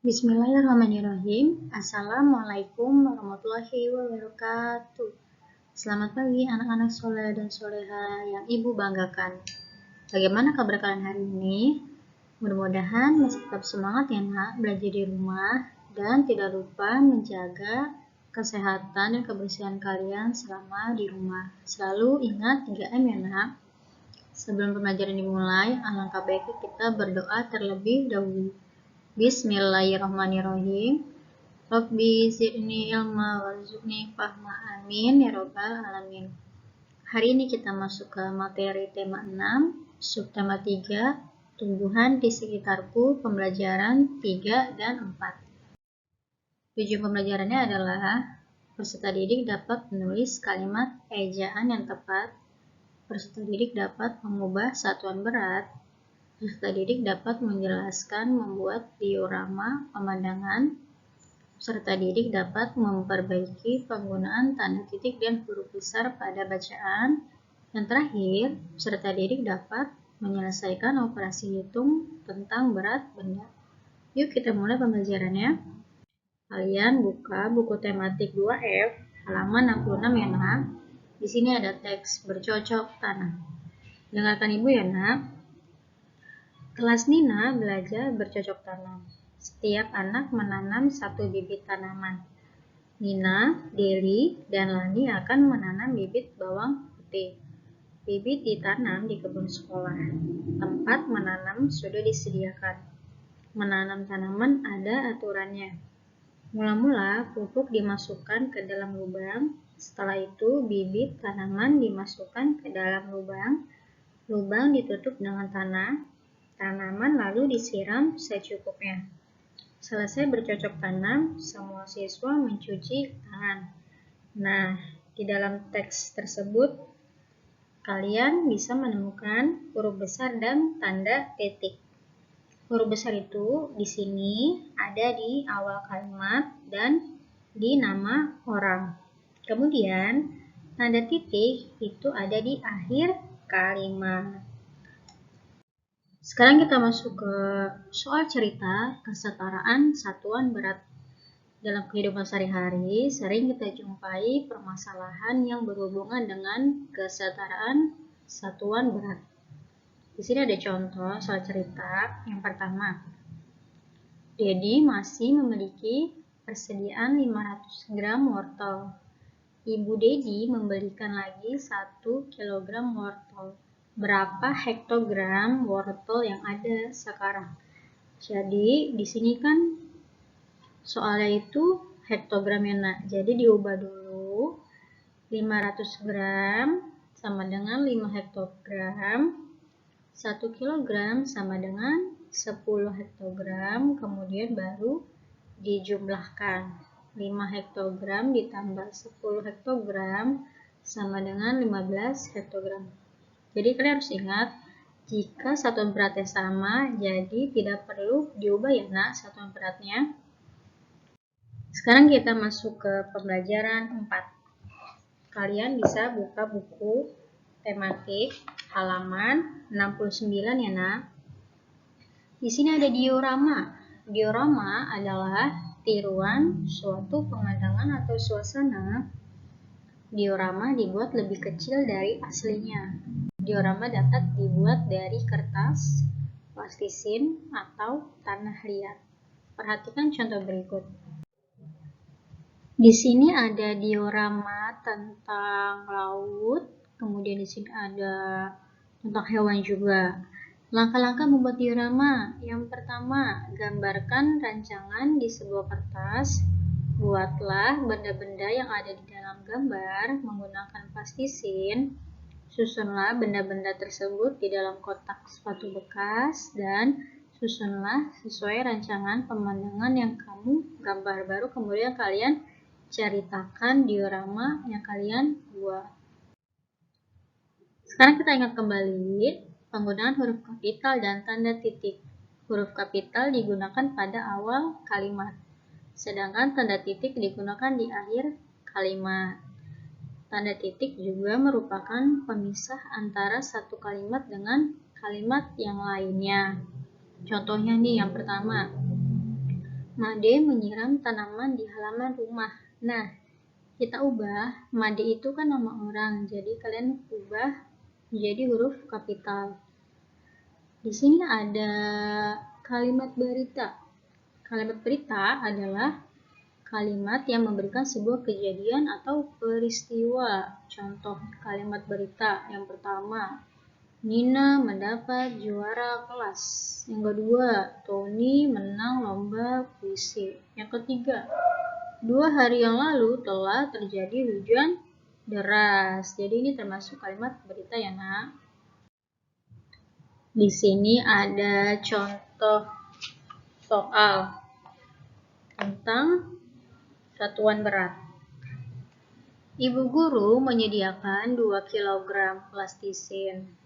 Bismillahirrahmanirrahim. Assalamualaikum warahmatullahi wabarakatuh. Selamat pagi anak-anak soleh dan soleha yang ibu banggakan. Bagaimana kabar kalian hari ini? Mudah-mudahan masih tetap semangat ya nak, belajar di rumah dan tidak lupa menjaga kesehatan dan kebersihan kalian selama di rumah. Selalu ingat 3M ya nak. Sebelum pembelajaran dimulai, alangkah baiknya kita berdoa terlebih dahulu. Bismillahirrahmanirrahim. Rabbi zidni ilma warzuqni fahma, amin ya robbal alamin. Hari ini kita masuk ke materi tema 6, subtema 3, tumbuhan di sekitarku, pembelajaran 3 dan 4. Tujuan pembelajarannya adalah peserta didik dapat menulis kalimat ejaan yang tepat, peserta didik dapat mengubah satuan berat, peserta didik dapat menjelaskan membuat diorama pemandangan, peserta didik dapat memperbaiki penggunaan tanda titik dan huruf besar pada bacaan, dan terakhir, peserta didik dapat menyelesaikan operasi hitung tentang berat benda. Yuk kita mulai pembelajarannya. Kalian buka buku tematik 2F halaman 66 ya nak. Di sini ada teks bercocok tanam. Dengarkan ibu ya nak. Kelas Nina belajar bercocok tanam. Setiap anak menanam satu bibit tanaman. Nina, Deli, dan Lani akan menanam bibit bawang putih. Bibit ditanam di kebun sekolah. Tempat menanam sudah disediakan. Menanam tanaman ada aturannya. Mula-mula pupuk dimasukkan ke dalam lubang. Setelah itu bibit tanaman dimasukkan ke dalam lubang. Lubang ditutup dengan tanah. Tanaman lalu disiram secukupnya. Selesai bercocok tanam, semua siswa mencuci tangan. Nah, di dalam teks tersebut, kalian bisa menemukan huruf besar dan tanda titik. Huruf besar itu di sini ada di awal kalimat dan di nama orang. Kemudian, tanda titik itu ada di akhir kalimat. Sekarang kita masuk ke soal cerita kesetaraan satuan berat. Dalam kehidupan sehari-hari, sering kita jumpai permasalahan yang berhubungan dengan kesetaraan satuan berat. Di sini ada contoh soal cerita. Yang pertama, Dedi masih memiliki persediaan 500 gram wortel. Ibu Dedi membelikan lagi 1 kilogram wortel. Berapa hektogram wortel yang ada sekarang? Jadi di sini kan soalnya itu hektogram ya nak. Jadi diubah dulu 500 gram sama dengan 5 hektogram. 1 kilogram sama dengan 10 hektogram. Kemudian baru dijumlahkan. 5 hektogram ditambah 10 hektogram sama dengan 15 hektogram. Jadi kalian harus ingat, jika satuan beratnya sama, jadi tidak perlu diubah ya nak satuan beratnya. Sekarang kita masuk ke pembelajaran 4. Kalian bisa buka buku tematik halaman 69 ya nak. Di sini ada diorama. Diorama adalah tiruan suatu pemandangan atau suasana. Diorama dibuat lebih kecil dari aslinya. Diorama dapat dibuat dari kertas, plastisin, atau tanah liat. Perhatikan contoh berikut. Di sini ada diorama tentang laut, kemudian di sini ada tentang hewan juga. Langkah-langkah membuat diorama. Yang pertama, gambarkan rancangan di sebuah kertas. Buatlah benda-benda yang ada di dalam gambar menggunakan plastisin. Susunlah benda-benda tersebut di dalam kotak sepatu bekas dan susunlah sesuai rancangan pemandangan yang kamu gambar. Baru kemudian kalian ceritakan diorama yang kalian buat. Sekarang kita ingat kembali penggunaan huruf kapital dan tanda titik. Huruf kapital digunakan pada awal kalimat, sedangkan tanda titik digunakan di akhir kalimat. Tanda titik juga merupakan pemisah antara satu kalimat dengan kalimat yang lainnya. Contohnya nih, yang pertama, Made menyiram tanaman di halaman rumah. Nah, kita ubah, Made itu kan nama orang, jadi kalian ubah menjadi huruf kapital. Di sini ada kalimat berita. Kalimat berita adalah kalimat yang memberikan sebuah kejadian atau peristiwa. Contoh kalimat berita yang pertama, Nina mendapat juara kelas. Yang kedua, Tony menang lomba puisi. Yang ketiga, 2 hari yang lalu telah terjadi hujan deras. Jadi ini termasuk kalimat berita ya, Nak. Di sini ada contoh soal tentang satuan berat. Ibu guru menyediakan 2 kg plastisin.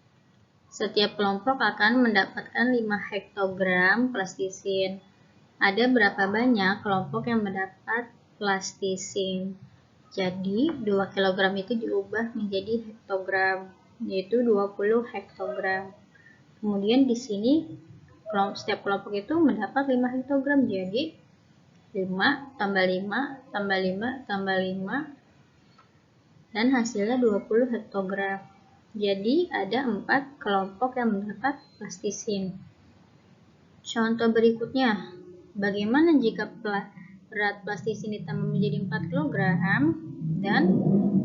Setiap kelompok akan mendapatkan 5 hektogram plastisin. Ada berapa banyak kelompok yang mendapat plastisin? Jadi 2 kg itu diubah menjadi hektogram, yaitu 20 hektogram. Kemudian di sini setiap kelompok itu mendapat 5 hektogram, jadi 5 tambah 5 tambah 5 tambah 5 dan hasilnya 20 hektogram. Jadi ada 4 kelompok yang mendapat plastisin. Contoh berikutnya, bagaimana jika berat plastisin ditambah menjadi 4 kg dan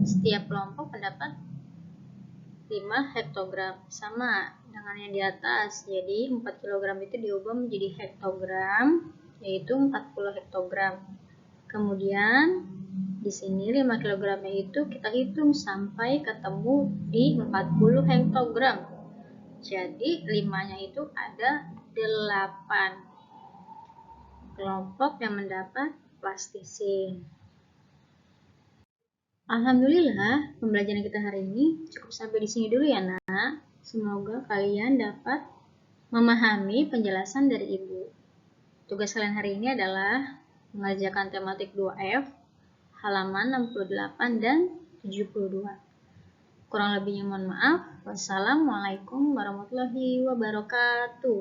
setiap kelompok mendapat 5 hektogram? Sama dengan yang di atas, jadi 4 kg itu diubah menjadi hektogram, yaitu 40 hektogram. Kemudian di sini 5 kg itu kita hitung sampai ketemu di 40 hektogram. Jadi 5-nya itu ada 8 kelompok yang mendapat plastisin. Alhamdulillah, pembelajaran kita hari ini cukup sampai di sini dulu ya, Nak. Semoga kalian dapat memahami penjelasan dari Ibu. Tugas kalian hari ini adalah mengerjakan tematik 2F, halaman 68 dan 72. Kurang lebihnya mohon maaf. Wassalamualaikum warahmatullahi wabarakatuh.